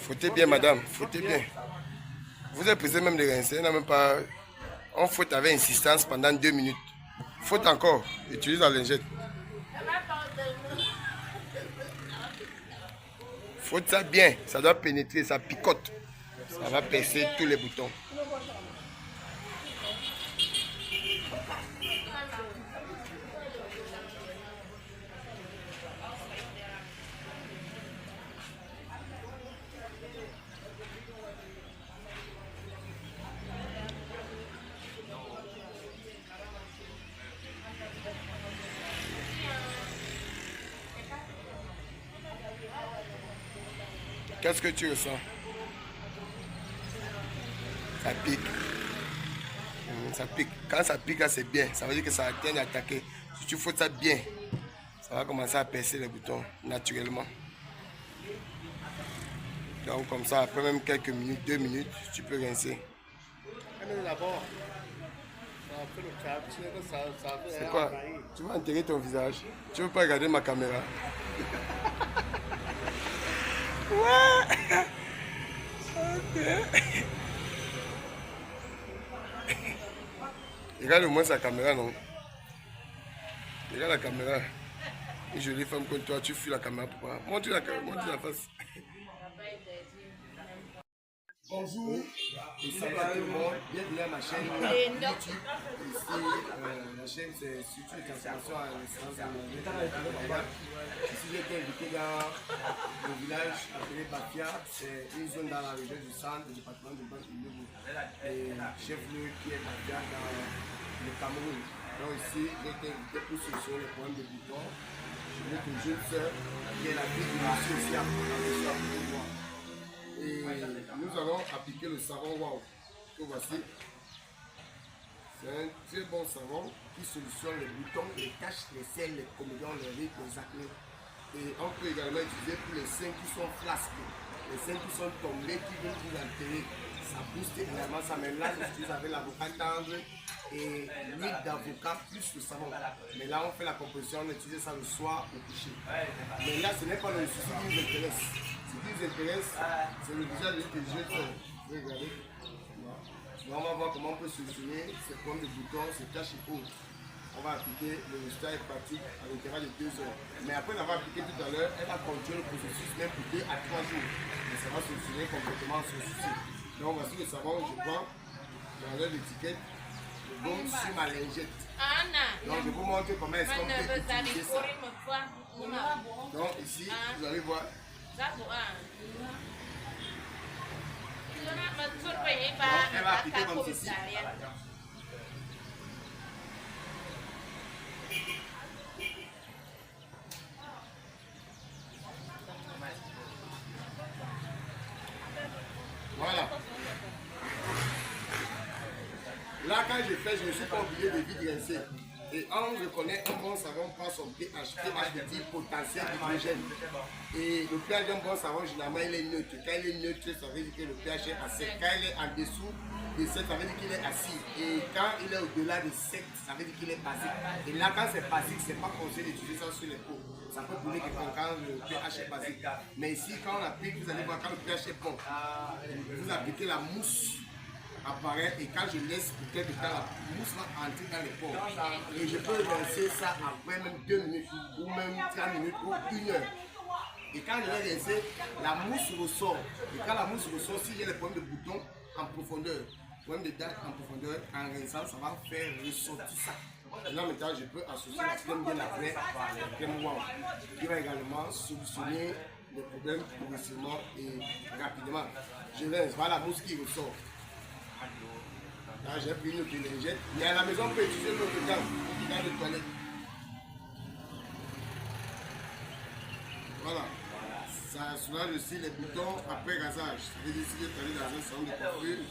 Frottez bien, madame, frottez bien. Vous êtes pressé même de rincer, n'a même pas. On frotte avec insistance pendant 2 minutes. Frotte encore, utilise la lingette. Frotte ça bien, ça doit pénétrer, ça picote. Ça va percer tous les boutons. Qu'est-ce que tu ressens? Ça pique. Ça pique. Quand ça pique, là, c'est bien. Ça veut dire que ça atteint d'attaquer. Si tu frottes ça bien, ça va commencer à percer les boutons naturellement. Donc comme ça, après même quelques minutes, 2 minutes, tu peux rincer. C'est quoi? Tu vas enterrer ton visage. Tu veux pas regarder ma caméra? Ouais. Ok. Regarde au moins sa caméra, non? Regarde la caméra. Une jolie femme comme toi, tu fuis la caméra, pourquoi? Montre la face. Bonjour, ici tout le monde, bienvenue à ma chaîne YouTube. Ici, la chaîne c'est surtout une transformation à l'essence de Ici, j'ai été invité dans le village appelé Bafia. C'est une zone dans la région du centre, du département de Bas-Nouveau. Et chef-lieu qui est Bafia dans le Cameroun. Donc ici, j'ai été invité pour solutionner les problèmes de boutons. Je veux que jeune soeur, qui est la fille du marché aussi, à voir. Et nous allons appliquer le savon Wow que voici. C'est un très bon savon qui solutionne les boutons, les taches, les selles, les comédons, les rides, les acnés. Et on peut également utiliser pour les seins qui sont flasqués, les seins qui sont tombés, qui veulent vous altérer. Ça booste également ça. Mais là, j'utilise avec l'avocat tendre et l'huile d'avocat plus le savon. Mais là, on fait la composition, on utilise ça le soir au coucher. Mais là, ce n'est pas le souci qui nous intéresse. Ce qui nous intéresse, c'est le visage que je fais. Vous regardez. On va voir comment on peut solutionner ces problèmes de boutons, ces taches et autres. On va appliquer le résultat hépatique à l'intervalle de 2 heures. Mais après l'avoir appliqué tout à l'heure, elle va continuer le processus même pour 2 à 3 jours. Mais ça va solutionner complètement ce souci. Donc voici le savon, je prends, j'enlève l'étiquette, je gomme sur ma lingette. Donc je vous montre comment est-ce qu'on peut utiliser ça. Donc ici, vous allez voir. Elle va appliquer comme ceci. Voilà. Là, quand je fais, je ne me suis pas oublié de vite rincer. Et on reconnaît un bon savon par son pH. pH veut dire potentiel d'hydrogène. Et le pH d'un bon savon, généralement, il est neutre. Quand il est neutre, ça veut dire que le pH est à 7. Quand il est en dessous de 7, ça veut dire qu'il est acide. Et quand il est au-delà de 7, ça veut dire qu'il est basique. Et là, quand c'est basique, ce n'est pas conseillé d'utiliser ça sur les peaux. Ça peut brûler quelqu'un quand le pH est basique. Mais ici, quand on applique, vous allez voir quand le pH est bon. Vous appliquez la mousse apparaît et quand je laisse peut-être temps, la mousse va entrer dans les pores. Et je peux rincer ça après même 2 minutes ou même 3 minutes ou 1 heure. Et quand je vais rincer, la mousse ressort. Et quand la mousse ressort, si j'ai les problèmes de boutons en profondeur, problème de date en profondeur, en rinçant, ça va faire ressortir ça. Et là maintenant, je peux associer la crème bien après, la crème Wow, qui va également solutionner les problèmes progressivement et rapidement. Je rince, voilà la mousse qui ressort. Là, j'ai pris une autre lingette. Mais à la maison, on peut utiliser notre gant de toilette. Voilà. Ça soulage aussi les boutons après rasage. Ça veut dire si vous êtes allé dans un salon de coiffure,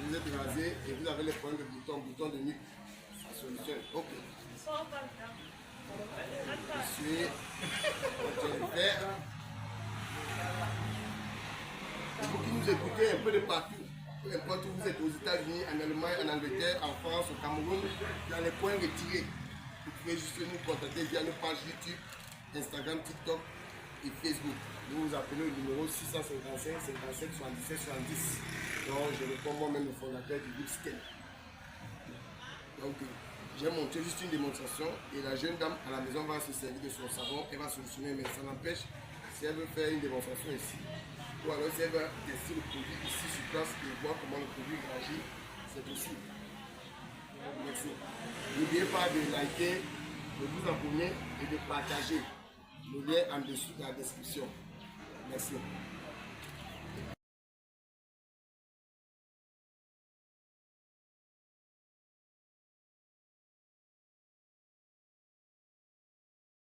vous êtes rasé et vous avez les problèmes de boutons de nuque. Ça solutionne. Ok. Je suis en train de faire. Il faut que nous écoutez un peu de partout. Peu importe où vous êtes, aux États-Unis, en Allemagne, en Angleterre, en France, au Cameroun, dans les points retirés. Vous pouvez juste nous contacter via nos pages YouTube, Instagram, TikTok et Facebook. Vous vous appelez au numéro 655 57 77 70. Donc je réponds moi-même le fondateur du groupe Sken. Donc j'ai montré juste une démonstration et la jeune dame à la maison va se servir de son savon, elle va solutionner, mais ça n'empêche, si elle veut faire une démonstration ici, ou alors si elle veut tester le produit ici sur place et voir comment le produit réagit, c'est possible. Merci. N'oubliez pas de liker, de vous abonner et de partager le lien en dessous de la description. Merci.